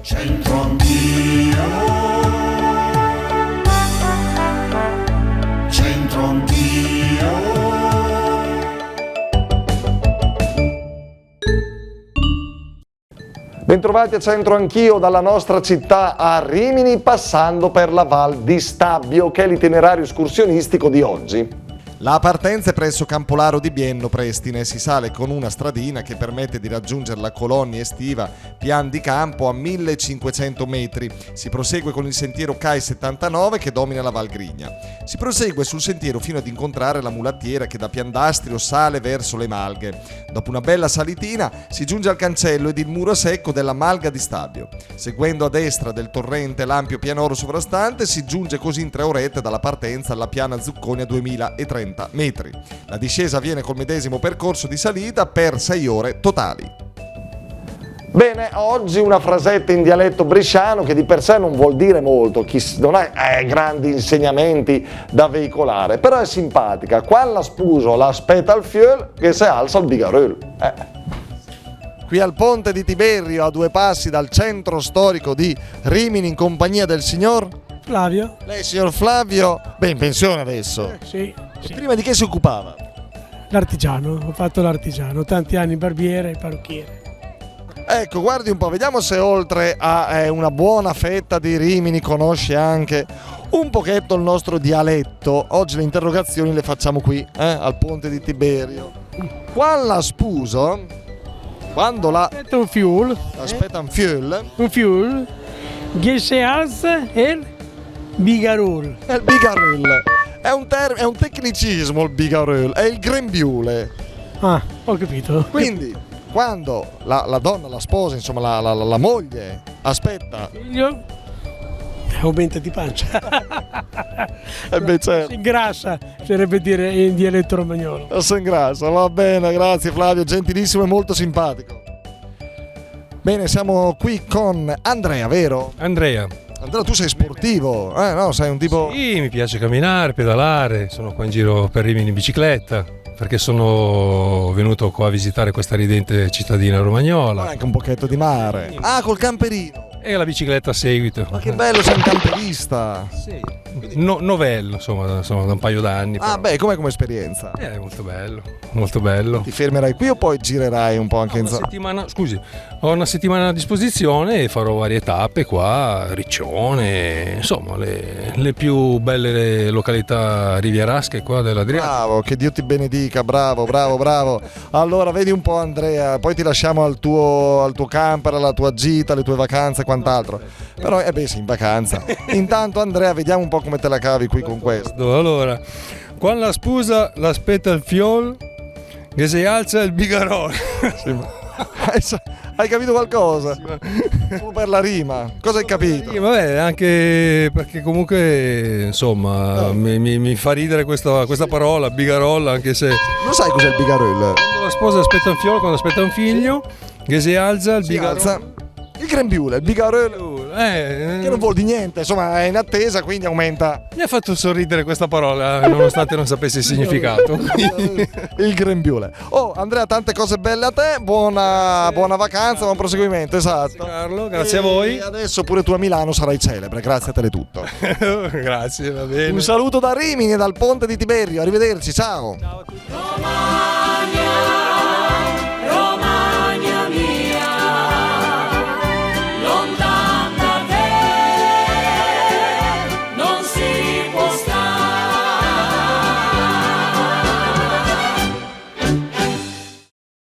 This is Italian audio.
C'entro anch'io, c'entro anch'io. Bentrovati a Centro Anch'io, dalla nostra città a Rimini, passando per la Val di Stabio, che è l'itinerario escursionistico di oggi. La partenza è presso Campolaro di Bienno Prestine, si sale con una stradina che permette di raggiungere la colonia estiva Pian di Campo a 1500 metri. Si prosegue con il sentiero CAI 79 che domina la Val Grigna. Si prosegue sul sentiero fino ad incontrare la mulattiera che da Piandastrio sale verso le Malghe. Dopo una bella salitina si giunge al cancello ed il muro secco della Malga di Stabio. Seguendo a destra del torrente l'ampio pianoro sovrastante si giunge così in 3 orette dalla partenza alla piana Zucconi a 2030 metri. La discesa avviene col medesimo percorso di salita per 6 ore totali. Bene, oggi una frasetta in dialetto bresciano che di per sé non vuol dire molto, non ha grandi insegnamenti da veicolare, però è simpatica. Quando sposo l'aspetta al fiol che si alza il bigarel. Qui al ponte di Tiberio, a 2 passi dal centro storico di Rimini, in compagnia del signor Flavio? Lei, signor Flavio, beh, in pensione adesso. Sì. Prima di che si occupava? L'artigiano, ho fatto l'artigiano, tanti anni barbiere e parrucchiere. Ecco, guardi un po', vediamo se oltre a una buona fetta di Rimini conosce anche un pochetto il nostro dialetto. Oggi le interrogazioni le facciamo qui, al ponte di Tiberio. Quando la sposo, quando la... Aspetta un fiul. Aspetta un fiul. Un fiul che si alza il bigarul. È il bigarul. È un tecnicismo il bigarul, è il grembiule. Ah, ho capito. Quindi, quando la donna, la sposa, insomma la moglie, aspetta... Figlio, aumenta di pancia. E beh, certo. Si ingrassa, sarebbe dire in dialetto romagnolo. Si ingrassa, va bene, grazie Flavio, gentilissimo e molto simpatico. Bene, siamo qui con Andrea, vero? Andrea. Andrea, tu sei sportivo, no? Sei un tipo... Sì, mi piace camminare, pedalare, sono qua in giro per Rimini in bicicletta, perché sono venuto qua a visitare questa ridente cittadina romagnola. Anche un pochetto di mare. Ah, col camperino. E la bicicletta a seguito. Ma che bello, sei un camperista. Sì. Novello, insomma, sono da un paio d'anni. Ah, beh, com'è come esperienza? È molto bello, molto bello. Ti fermerai qui o poi girerai un po' anche in zona? Ho una settimana a disposizione e farò varie tappe qua, Riccione, insomma, le più belle località rivierasche qua dell'Adriatico. Bravo, che Dio ti benedica, bravo. Allora, vedi un po' Andrea, poi ti lasciamo al tuo camper, alla tua gita, alle tue vacanze e quant'altro. Però, sei in vacanza. Intanto Andrea, vediamo un po' come te la cavi qui con questo. Allora, quando la sposa l'aspetta il fiol che si alza il bigarone. Hai capito qualcosa? Solo per la rima. Cosa hai capito? Sì, vabbè, anche perché comunque insomma mi fa ridere questa parola, bigarolla, anche se... Non sai cos'è il bigarel? Quando la sposa aspetta un fiolo, quando aspetta un figlio, che si alza il bigarone. Il grembiule, il bigarel. Che non vuol di niente, insomma è in attesa, quindi aumenta. Mi ha fatto sorridere questa parola, nonostante non sapessi il significato. Il grembiule. Oh Andrea, tante cose belle a te, buona vacanza, buon proseguimento, esatto. Grazie Carlo, grazie a voi. E adesso pure tu a Milano sarai celebre, grazie a Teletutto. Grazie, va bene. Un saluto da Rimini e dal ponte di Tiberio, arrivederci, ciao. Ciao a tutti.